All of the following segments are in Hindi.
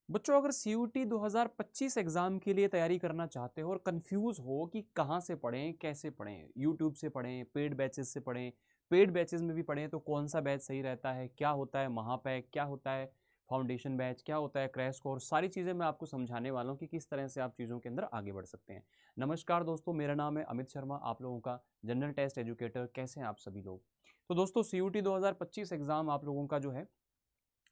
बच्चों, अगर सीयूटी 2025 एग्जाम के लिए तैयारी करना चाहते हो और कंफ्यूज हो कि कहाँ से पढ़ें, कैसे पढ़ें, यूट्यूब से पढ़ें, पेड बैचेस से पढ़ें, पेड बैचेस में भी पढ़ें तो कौन सा बैच सही रहता है, क्या होता है महापैक, क्या होता है फाउंडेशन बैच, क्या होता है क्रैश कोर्स, सारी चीज़ें मैं आपको समझाने वाला हूँ कि किस तरह से आप चीज़ों के अंदर आगे बढ़ सकते हैं। नमस्कार दोस्तों, मेरा नाम है अमित शर्मा, आप लोगों का जनरल टेस्ट एजुकेटर। कैसे हैं आप सभी लोग? तो दोस्तों, सीयूटी 2025 एग्ज़ाम आप लोगों का जो है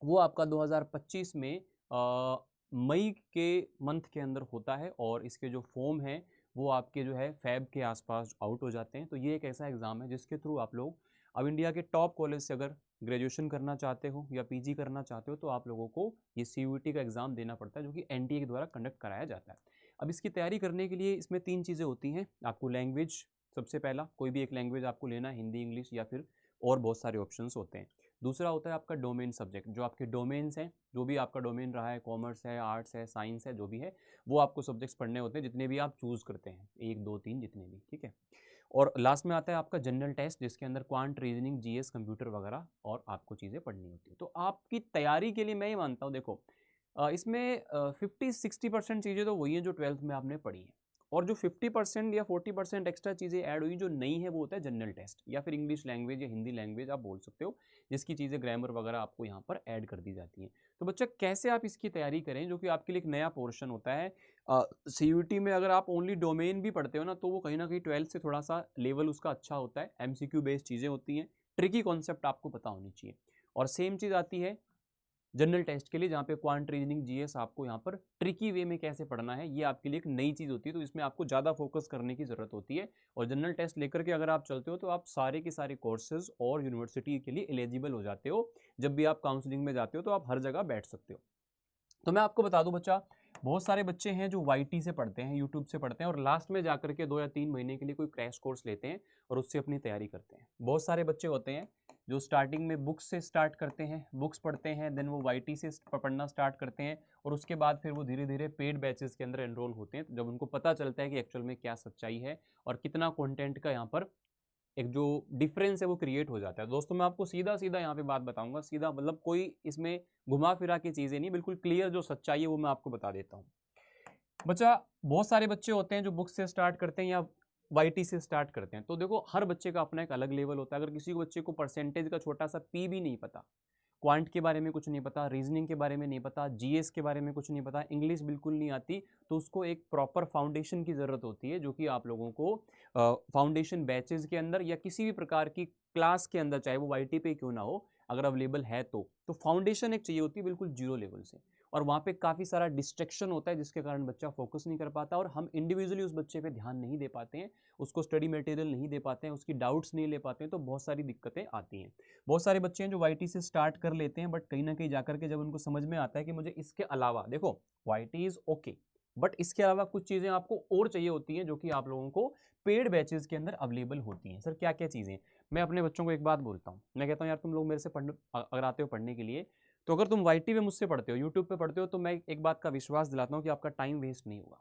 वो आपका 2025 में मई के मंथ के अंदर होता है और इसके जो फॉर्म हैं वो आपके जो है फेब के आसपास आउट हो जाते हैं। तो ये एक ऐसा एग्ज़ाम है जिसके थ्रू आप लोग अब इंडिया के टॉप कॉलेज से अगर ग्रेजुएशन करना चाहते हो या पीजी करना चाहते हो तो आप लोगों को ये सीयूईटी का एग्ज़ाम देना पड़ता है, जो कि एनटीए के द्वारा कंडक्ट कराया जाता है। अब इसकी तैयारी करने के लिए इसमें 3 चीज़ें होती हैं। आपको लैंग्वेज, सबसे पहला कोई भी एक लैंग्वेज आपको लेना है, हिंदी, इंग्लिश या फिर और बहुत सारे ऑप्शंस होते हैं। दूसरा होता है आपका डोमेन सब्जेक्ट, जो आपके डोमेन्स हैं, जो भी आपका डोमेन रहा है, कॉमर्स है, आर्ट्स है, साइंस है, जो भी है वो आपको सब्जेक्ट्स पढ़ने होते हैं, जितने भी आप चूज़ करते हैं, 1 2 3 जितने भी, ठीक है। और लास्ट में आता है आपका जनरल टेस्ट, जिसके अंदर क्वांट, रीजनिंग, जीएस, कंप्यूटर वगैरह और आपको चीज़ें पढ़नी होती हैं। तो आपकी तैयारी के लिए मैं ये मानता हूँ, देखो इसमें 50-60% चीज़ें तो वही हैं जो 12th में आपने पढ़ी हैं, और जो 50% या 40% एक्स्ट्रा चीज़ें ऐड हुई जो नई है वो होता है जनरल टेस्ट, या फिर इंग्लिश लैंग्वेज या हिंदी लैंग्वेज आप बोल सकते हो, जिसकी चीज़ें ग्रामर वगैरह आपको यहाँ पर ऐड कर दी जाती हैं। तो बच्चा, कैसे आप इसकी तैयारी करें, जो कि आपके लिए एक नया पोर्शन होता है। सीयूटी में अगर आप ओनली डोमेन भी पढ़ते हो ना, तो वो कहीं ना कहीं 12th से थोड़ा सा लेवल उसका अच्छा होता है, एमसीक्यू बेस्ड चीज़ें होती हैं, ट्रिकी कॉन्सेप्ट आपको पता होनी चाहिए। और सेम चीज़ आती है जनरल टेस्ट के लिए, जहाँ पे क्वांट, रीजनिंग, जीएस आपको यहाँ पर ट्रिकी वे में कैसे पढ़ना है, ये आपके लिए एक नई चीज़ होती है, तो इसमें आपको ज़्यादा फोकस करने की ज़रूरत होती है। और जनरल टेस्ट लेकर के अगर आप चलते हो तो आप सारे के सारे कोर्सेज और यूनिवर्सिटी के लिए एलिजिबल हो जाते हो। जब भी आप काउंसलिंग में जाते हो तो आप हर जगह बैठ सकते हो। तो मैं आपको बता दूं बच्चा, बहुत सारे बच्चे हैं जो वाईटी से पढ़ते हैं, यूट्यूब से पढ़ते हैं और लास्ट में जाकर के 2 या 3 महीने के लिए कोई क्रैश कोर्स लेते हैं और उससे अपनी तैयारी करते हैं। बहुत सारे बच्चे होते हैं जो स्टार्टिंग में बुक्स से स्टार्ट करते हैं, बुक्स पढ़ते हैं, देन वो वाईटी से पढ़ना स्टार्ट करते हैं और उसके बाद फिर वो धीरे धीरे पेड बैचेस के अंदर एनरोल होते हैं, जब उनको पता चलता है कि एक्चुअल में क्या सच्चाई है और कितना कंटेंट का यहाँ पर एक जो डिफरेंस है वो क्रिएट हो जाता है। दोस्तों, मैं आपको सीधा सीधा यहाँ पे बात बताऊंगा, सीधा मतलब कोई इसमें घुमा फिरा की चीज़ें नहीं, बिल्कुल क्लियर जो सच्चाई है वो मैं आपको बता देता हूँ। बच्चा, बहुत सारे बच्चे होते हैं जो बुक से स्टार्ट करते हैं या वाईटी से स्टार्ट करते हैं। तो देखो, हर बच्चे का अपना एक अलग लेवल होता है। अगर किसी को बच्चे को परसेंटेज का छोटा सा पी भी नहीं पता, क्वांट के बारे में कुछ नहीं पता, रीजनिंग के बारे में नहीं पता, जीएस के बारे में कुछ नहीं पता, इंग्लिश बिल्कुल नहीं आती, तो उसको एक प्रॉपर फाउंडेशन की ज़रूरत होती है, जो कि आप लोगों को फाउंडेशन बैचेज के अंदर या किसी भी प्रकार की क्लास के अंदर, चाहे वो वाईटी पे क्यों ना हो, अगर अवेलेबल है तो फाउंडेशन एक चाहिए होती है बिल्कुल जीरो लेवल से। और वहाँ पे काफ़ी सारा डिस्ट्रैक्शन होता है, जिसके कारण बच्चा फोकस नहीं कर पाता और हम इंडिविजुअली उस बच्चे पे ध्यान नहीं दे पाते हैं, उसको स्टडी मटेरियल नहीं दे पाते हैं, उसकी डाउट्स नहीं ले पाते हैं, तो बहुत सारी दिक्कतें आती हैं। बहुत सारे बच्चे हैं जो वाईटी से स्टार्ट कर लेते हैं, बट कहीं ना कहीं जाकर के जब उनको समझ में आता है कि मुझे इसके अलावा, देखो वाईटी इज ओके, बट इसके अलावा कुछ चीज़ें आपको और चाहिए होती हैं, जो कि आप लोगों को पेड बैचेस के अंदर अवेलेबल होती हैं। सर, क्या क्या चीज़ें? मैं अपने बच्चों को एक बात बोलता हूँ, मैं कहता हूँ यार, तुम लोग मेरे से पढ़ने अगर आते हो पढ़ने के लिए, तो अगर तुम वाईटी पे मुझसे पढ़ते हो, यूट्यूब पे पढ़ते हो, तो मैं एक बात का विश्वास दिलाता हूँ कि आपका टाइम वेस्ट नहीं होगा।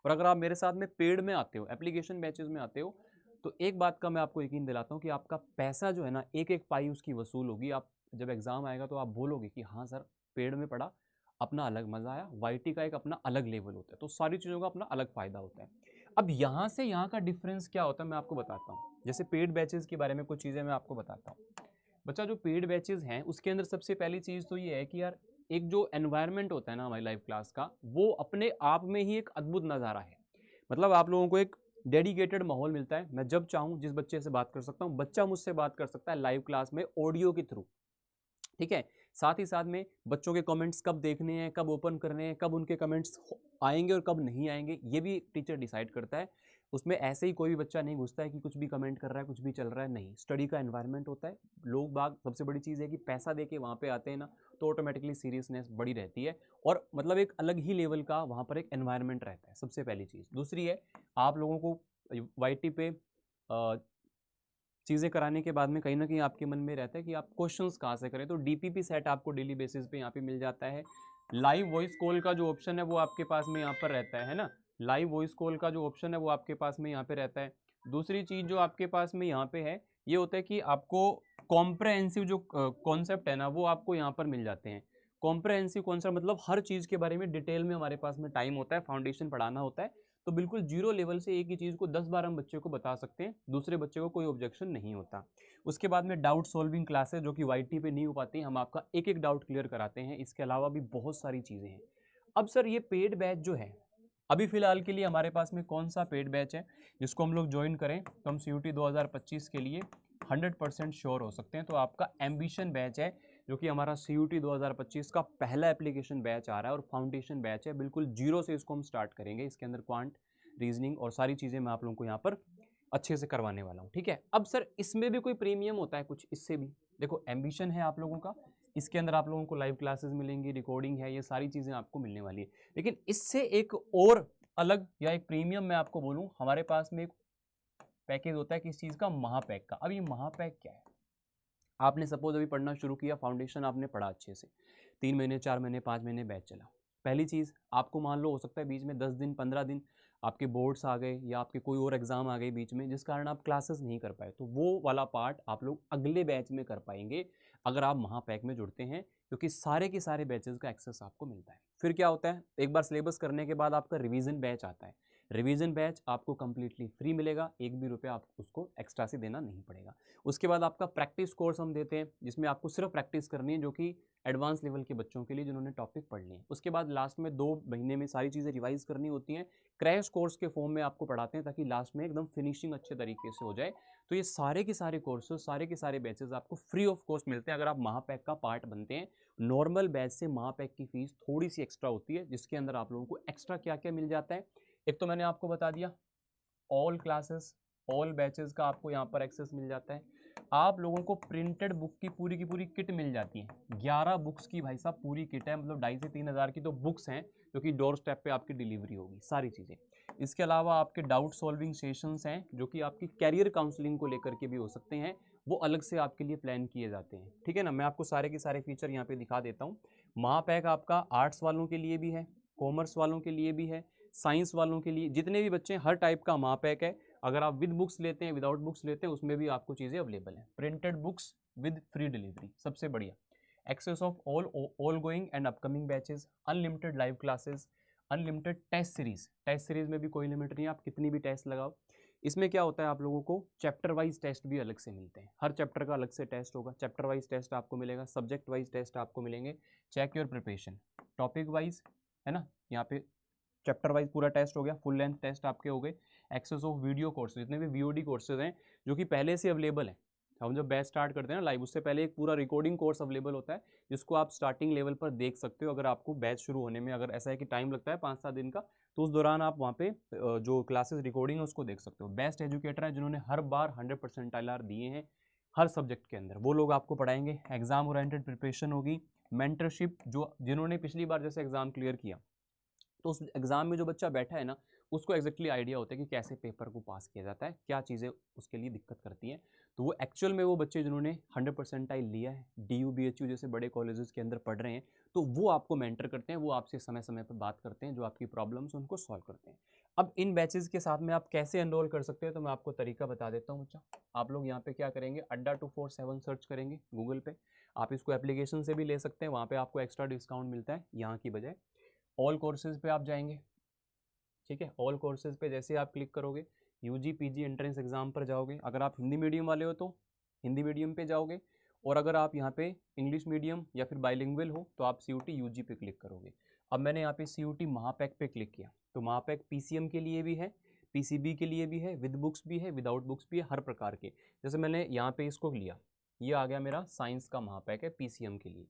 और अगर आप मेरे साथ में पेड में आते हो, एप्लीकेशन बैचेस में आते हो, तो एक बात का मैं आपको यकीन दिलाता हूँ कि आपका पैसा जो है ना, एक एक पाई उसकी वसूल होगी। आप जब एग्जाम आएगा तो आप बोलोगे कि हाँ सर, पेड में पढ़ा, अपना अलग मजा आया, वाईटी का एक अपना अलग लेवल होता है, तो सारी चीज़ों का अपना अलग फायदा होता है। अब यहाँ से यहाँ का डिफरेंस क्या होता है मैं आपको बताता हूँ। जैसे पेड बैचेस के बारे में कुछ चीज़ें मैं आपको बताता हूँ। बच्चा, जो पेड बैचेस हैं उसके अंदर सबसे पहली चीज़ तो ये है कि यार, एक जो एनवायरनमेंट होता है ना हमारी लाइव क्लास का, वो अपने आप में ही एक अद्भुत नज़ारा है। मतलब आप लोगों को एक डेडिकेटेड माहौल मिलता है, मैं जब चाहूँ जिस बच्चे से बात कर सकता हूँ, बच्चा मुझसे बात कर सकता है लाइव क्लास में ऑडियो के थ्रू, ठीक है। साथ ही साथ में बच्चों के कमेंट्स कब देखने हैं, कब ओपन करने हैं, कब उनके कमेंट्स आएंगे और कब नहीं आएंगे, ये भी टीचर डिसाइड करता है। उसमें ऐसे ही कोई भी बच्चा नहीं घुसता है कि कुछ भी कमेंट कर रहा है, कुछ भी चल रहा है, नहीं। स्टडी का एनवायरनमेंट होता है। लोग बाग, सबसे बड़ी चीज़ है कि पैसा दे के वहाँ पे आते हैं ना, तो ऑटोमेटिकली सीरियसनेस बड़ी रहती है और मतलब एक अलग ही लेवल का वहाँ पर एक एनवायरनमेंट रहता है, सबसे पहली चीज़। दूसरी है, आप लोगों को वाईटी पे चीज़ें कराने के बाद में कहीं ना कहीं आपके मन में रहता है कि आप क्वेश्चंस कहाँ से करें, तो डीपीपी सेट आपको डेली बेसिस पे यहाँ पे मिल जाता है। लाइव वॉइस कॉल का जो ऑप्शन है वो आपके पास में यहाँ पर रहता है ना। लाइव वॉइस कॉल का जो ऑप्शन है वो आपके पास में यहाँ पे रहता है। दूसरी चीज़ जो आपके पास में यहाँ पे है, ये होता है कि आपको कॉम्प्रहेंसिव जो कॉन्सेप्ट है ना, वो आपको यहाँ पर मिल जाते हैं। कॉम्प्रहेंसिव कॉन्सेप्ट मतलब हर चीज़ के बारे में डिटेल में हमारे पास में टाइम होता है, फाउंडेशन पढ़ाना होता है, तो बिल्कुल जीरो लेवल से एक ही चीज़ को 10 बार हम बच्चे को बता सकते हैं, दूसरे बच्चे को कोई ऑब्जेक्शन नहीं होता। उसके बाद में डाउट सॉल्विंग क्लासेस जो कि वाईटी पे नहीं हो पाती, हम आपका एक एक डाउट क्लियर कराते हैं। इसके अलावा भी बहुत सारी चीज़ें हैं। अब सर ये पेड बैच जो है, अभी फिलहाल के लिए हमारे पास में कौन सा पेड बैच है जिसको हम लोग ज्वाइन करें तो हम CUT 2025 के लिए 100% श्योर हो सकते हैं? तो आपका एम्बिशन बैच है जो कि हमारा CUT 2025 का पहला एप्लीकेशन बैच आ रहा है और फाउंडेशन बैच है, बिल्कुल जीरो से इसको हम स्टार्ट करेंगे। इसके अंदर क्वांट, रीजनिंग और सारी चीज़ें मैं आप लोगों को यहाँ पर अच्छे से करवाने वाला हूँ, ठीक है। अब सर इसमें भी कोई प्रीमियम होता है कुछ? इससे भी देखो, एम्बिशन है आप लोगों का, इसके अंदर आप लोगों को लाइव क्लासेस मिलेंगी, रिकॉर्डिंग है, ये सारी चीज़ें आपको मिलने वाली है। लेकिन इससे एक और अलग या एक प्रीमियम मैं आपको बोलूँ, हमारे पास में एक पैकेज होता है किस चीज़ का, महापैक का। अब ये महापैक क्या है? आपने सपोज अभी पढ़ना शुरू किया, फाउंडेशन आपने पढ़ा अच्छे से, 3 महीने 4 महीने 5 महीने बैच चला। पहली चीज़ आपको मान लो हो सकता है बीच में 10 दिन 15 दिन आपके बोर्ड्स आ गए या आपके कोई और एग्जाम आ गए बीच में, जिस कारण आप क्लासेस नहीं कर पाए, तो वो वाला पार्ट आप लोग अगले बैच में कर पाएंगे अगर आप महापैक में जुड़ते हैं, क्योंकि सारे के सारे बैचेस का एक्सेस आपको मिलता है। फिर क्या होता है, एक बार सिलेबस करने के बाद आपका रिवीजन बैच आता है। रिवीजन बैच आपको कंप्लीटली फ्री मिलेगा, एक भी रुपया आप उसको एक्स्ट्रा से देना नहीं पड़ेगा। उसके बाद आपका प्रैक्टिस कोर्स हम देते हैं जिसमें आपको सिर्फ प्रैक्टिस करनी है, जो कि एडवांस लेवल के बच्चों के लिए जिन्होंने टॉपिक पढ़ लिए हैं। उसके बाद लास्ट में 2 महीने में सारी चीज़ें रिवाइज करनी होती हैं, क्रैश कोर्स के फॉर्म में आपको पढ़ाते हैं ताकि लास्ट में एकदम फिनिशिंग अच्छे तरीके से हो जाए। तो ये सारे के सारे कोर्सेज, सारे के सारे बैचेस आपको फ्री ऑफ कॉस्ट मिलते हैं अगर आप महापैक का पार्ट बनते हैं। नॉर्मल बैच से महापैक की फीस थोड़ी सी एक्स्ट्रा होती है, जिसके अंदर आप लोगों को एक्स्ट्रा क्या क्या मिल जाता है। एक तो मैंने आपको बता दिया, ऑल क्लासेस ऑल बैचेस का आपको यहाँ पर एक्सेस मिल जाता है। आप लोगों को प्रिंटेड बुक की पूरी किट मिल जाती है, 11 बुक्स की भाई साहब पूरी किट है, मतलब 2,500 से 3,000 की तो बुक्स हैं जो कि डोर स्टेप पे आपकी डिलीवरी होगी, सारी चीज़ें। इसके अलावा आपके डाउट सॉल्विंग सेशंस हैं जो कि आपकी कैरियर काउंसलिंग को लेकर के भी हो सकते हैं, वो अलग से आपके लिए प्लान किए जाते हैं, ठीक है ना। मैं आपको सारे के सारे फीचर यहाँ पे दिखा देता हूँ। महापैक आपका आर्ट्स वालों के लिए भी है, कॉमर्स वालों के लिए भी है, साइंस वालों के लिए, जितने भी बच्चे हैं हर टाइप का महापैक है। अगर आप विद बुक्स लेते हैं, विदाउट बुक्स लेते हैं, उसमें भी आपको चीज़ें अवेलेबल हैं। Printed books with free delivery, सबसे बढ़िया। Access of all going and upcoming batches, unlimited live classes, unlimited test series. Test series में भी कोई लिमिट नहीं है, आप कितनी भी टेस्ट लगाओ। इसमें क्या होता है, आप लोगों को चैप्टर वाइज टेस्ट भी अलग से मिलते हैं, हर चैप्टर का अलग से टेस्ट होगा, चैप्टर वाइज टेस्ट आपको मिलेगा, सब्जेक्ट वाइज टेस्ट आपको मिलेंगे। Check your preparation topic wise, है ना, यहाँ पे चैप्टर वाइज पूरा टेस्ट हो गया, फुल लेंथ टेस्ट आपके हो गए। एक्सेस ऑफ वीडियो कोर्सेज, जितने भी VOD कोर्सेज हैं जो कि पहले से अवेलेबल हैं, हम जब बैच स्टार्ट करते हैं ना लाइव, उससे पहले एक पूरा रिकॉर्डिंग कोर्स अवेलेबल होता है जिसको आप स्टार्टिंग लेवल पर देख सकते हो। अगर आपको बैच शुरू होने में अगर ऐसा है कि टाइम लगता है 5-7 दिन का, तो उस दौरान आप वहाँ पे जो क्लासेस रिकॉर्डिंग है उसको देख सकते हो। बेस्ट एजुकेटर है जिन्होंने हर बार 100 परसेंटाइल दिए हैं हर सब्जेक्ट के अंदर, वो लोग आपको पढ़ाएंगे। एग्जाम ओरिएंटेड प्रिपरेशन होगी, मेंटरशिप, जो जिन्होंने पिछली बार जैसे एग्जाम क्लियर किया, तो उस एग्ज़ाम में जो बच्चा बैठा है ना, उसको एग्जैक्टली आइडिया होता है कि कैसे पेपर को पास किया जाता है, क्या चीज़ें उसके लिए दिक्कत करती हैं। तो वो एक्चुअल में वो बच्चे जिन्होंने 100 परसेंटाइल लिया है, DU BHU जैसे बड़े कॉलेजेस के अंदर पढ़ रहे हैं, तो वो आपको मेंटर करते हैं, वो आपसे समय समय पर बात करते हैं, जो आपकी प्रॉब्लम्स उनको सॉल्व करते हैं। अब इन बैचेज़ के साथ में आप कैसे एनरोल कर सकते हैं, तो मैं आपको तरीका बता देता हूँ बच्चा। आप लोग यहाँ पे क्या करेंगे, अड्डा 247 सर्च करेंगे गूगल पे। आप इसको एप्लीकेशन से भी ले सकते हैं, वहाँ पे आपको एक्स्ट्रा डिस्काउंट मिलता है यहाँ की बजाय। ऑल कोर्सेज पे आप जाएंगे, ठीक है। ऑल कोर्सेज पे जैसे आप क्लिक करोगे, UG PG एंट्रेंस एग्जाम पर जाओगे। अगर आप हिंदी मीडियम वाले हो तो हिंदी मीडियम पे जाओगे, और अगर आप यहाँ पे इंग्लिश मीडियम या फिर बाइलिंगुअल हो तो आप CUT UG पे क्लिक करोगे। अब मैंने यहाँ पे CUT महापैक पे क्लिक किया, तो महापैक PCM के लिए भी है, PCB के लिए भी है, विद बुक्स भी है, विदाउट बुक्स भी है, हर प्रकार के। जैसे मैंने यहाँ पे इसको लिया, ये आ गया मेरा साइंस का महापैक है PCM के लिए।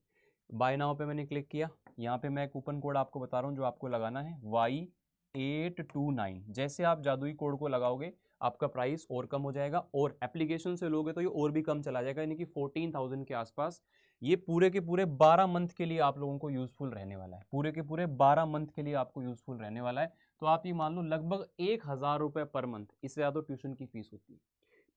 बाय नाउ पे मैंने क्लिक किया, यहाँ पे मैं कूपन कोड आपको बता रहा हूँ जो आपको लगाना है, Y829। जैसे आप जादुई कोड को लगाओगे आपका प्राइस और कम हो जाएगा, और एप्लीकेशन से लोगे तो ये और भी कम चला जाएगा, यानी कि 14,000 के आसपास। ये पूरे के पूरे 12 मंथ के लिए आप लोगों को यूजफुल रहने वाला है, पूरे के पूरे 12 मंथ के लिए आपको यूजफुल रहने वाला है। तो आप ये मान लो लगभग 1,000 रुपये पर मंथ, इससे ज़्यादा ट्यूशन की फीस होती है।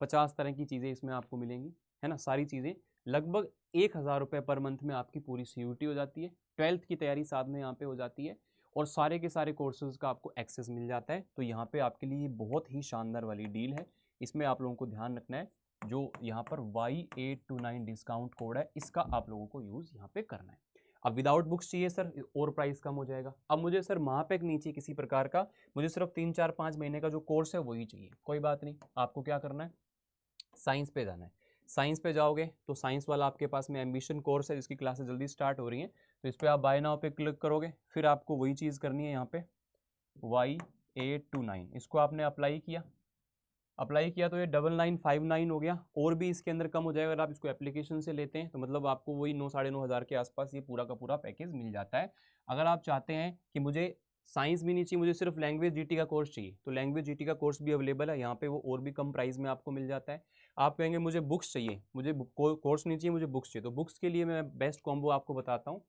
50 तरह की चीज़ें इसमें आपको मिलेंगी, है ना, सारी चीज़ें लगभग 1,000 रुपये पर मंथ में आपकी पूरी CUT हो जाती है। 12th की तैयारी साथ में यहाँ पे हो जाती है, और सारे के सारे कोर्सेज का आपको एक्सेस मिल जाता है। तो यहाँ पे आपके लिए बहुत ही शानदार वाली डील है, इसमें आप लोगों को ध्यान रखना है, जो यहाँ पर Y829 डिस्काउंट कोड है, इसका आप लोगों को यूज़ यहाँ पे करना है। अब विदाउट बुक्स चाहिए सर और प्राइस कम हो जाएगा। अब मुझे सर महापैक नहीं चाहिए किसी प्रकार का, मुझे सिर्फ 3 4 5 महीने का जो कोर्स है वही चाहिए। कोई बात नहीं, आपको क्या करना है, साइंस पे जाना है। साइंस पे जाओगे तो साइंस वाला आपके पास में एम्बिशन कोर्स है जिसकी क्लासेस जल्दी स्टार्ट हो रही हैं, तो इस पर आप बाय नाउ पे क्लिक करोगे। फिर आपको वही चीज़ करनी है, यहाँ पे Y829 इसको आपने अप्लाई किया। अप्लाई किया तो ये 9959 हो गया, और भी इसके अंदर कम हो जाएगा अगर आप इसको एप्लीकेशन से लेते हैं, तो मतलब आपको वही 9 साढ़े 9 हज़ार के आसपास ये पूरा का पूरा पैकेज मिल जाता है। अगर आप चाहते हैं कि मुझे साइंस भी नहीं चाहिए, मुझे सिर्फ लैंग्वेज जीटी का कोर्स चाहिए, तो लैंग्वेज जीटी का कोर्स भी अवेलेबल है यहाँ पे, वो और भी कम प्राइस में आपको मिल जाता है। आप कहेंगे मुझे बुक्स चाहिए, मुझे कोर्स नहीं चाहिए, मुझे बुक्स चाहिए, तो बुक्स के लिए मैं बेस्ट कॉम्बो आपको बताता हूँ।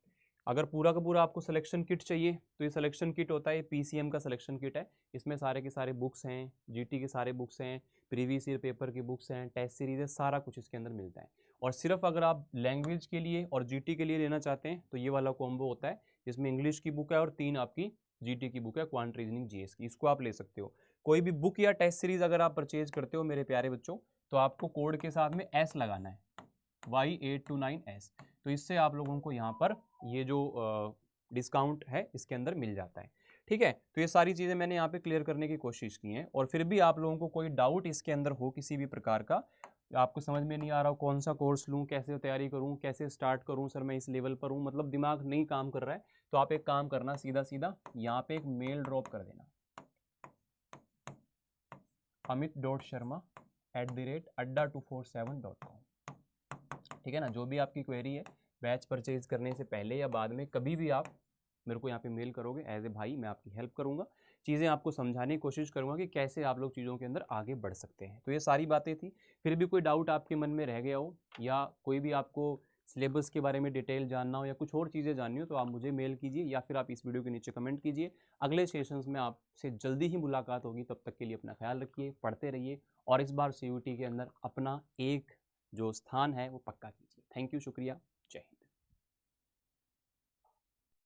अगर पूरा का पूरा आपको सिलेक्शन किट चाहिए तो ये सिलेक्शन किट होता है, पीसीएम का सिलेक्शन किट है। इसमें सारे के सारे बुक्स हैं, जीटी के सारे बुक्स हैं, प्रीवियस ईयर पेपर की बुक्स हैं, टेस्ट सीरीज है, सारा कुछ इसके अंदर मिलता है। और सिर्फ अगर आप लैंग्वेज के लिए और जीटी के लिए लेना चाहते हैं तो ये वाला कॉम्बो होता है, जिसमें इंग्लिश की बुक है और 3 आपकी जीटी की बुक है, क्वांट रीजनिंग जीएस की, इसको आप ले सकते हो। कोई भी बुक या टेस्ट सीरीज अगर आप परचेज करते हो मेरे प्यारे बच्चों, तो आपको कोड के साथ में एस लगाना है, Y829S, तो इससे आप लोगों को यहाँ पर ये जो डिस्काउंट है इसके अंदर मिल जाता है। ठीक है, तो ये सारी चीज़ें मैंने यहाँ पे क्लियर करने की कोशिश की हैं, और फिर भी आप लोगों को कोई डाउट इसके अंदर हो किसी भी प्रकार का, आपको समझ में नहीं आ रहा हो कौन सा कोर्स लूँ, कैसे तैयारी करूँ, कैसे स्टार्ट करूँ, सर मैं इस लेवल पर हूँ, मतलब दिमाग नहीं काम कर रहा है, तो आप एक काम करना, सीधा सीधा यहाँ पे एक मेल ड्रॉप कर देना, amit.sharma@adda247.com। ठीक है ना, जो भी आपकी क्वेरी है बैच परचेज करने से पहले या बाद में कभी भी आप मेरे को यहाँ पे मेल करोगे, एज ए भाई मैं आपकी हेल्प करूँगा, चीज़ें आपको समझाने की कोशिश करूँगा कि कैसे आप लोग चीज़ों के अंदर आगे बढ़ सकते हैं। तो ये सारी बातें थी, फिर भी कोई डाउट आपके मन में रह गया हो, या कोई भी आपको सिलेबस के बारे में डिटेल जानना हो, या कुछ और चीज़ें जाननी हो, तो आप मुझे मेल कीजिए, या फिर आप इस वीडियो के नीचे कमेंट कीजिए। अगले सेशंस में आपसे जल्दी ही मुलाकात होगी, तब तक के लिए अपना ख्याल रखिए, पढ़ते रहिए, और इस बार सीयूईटी के अंदर अपना एक जो स्थान है वो पक्का कीजिए। थैंक यू, शुक्रिया।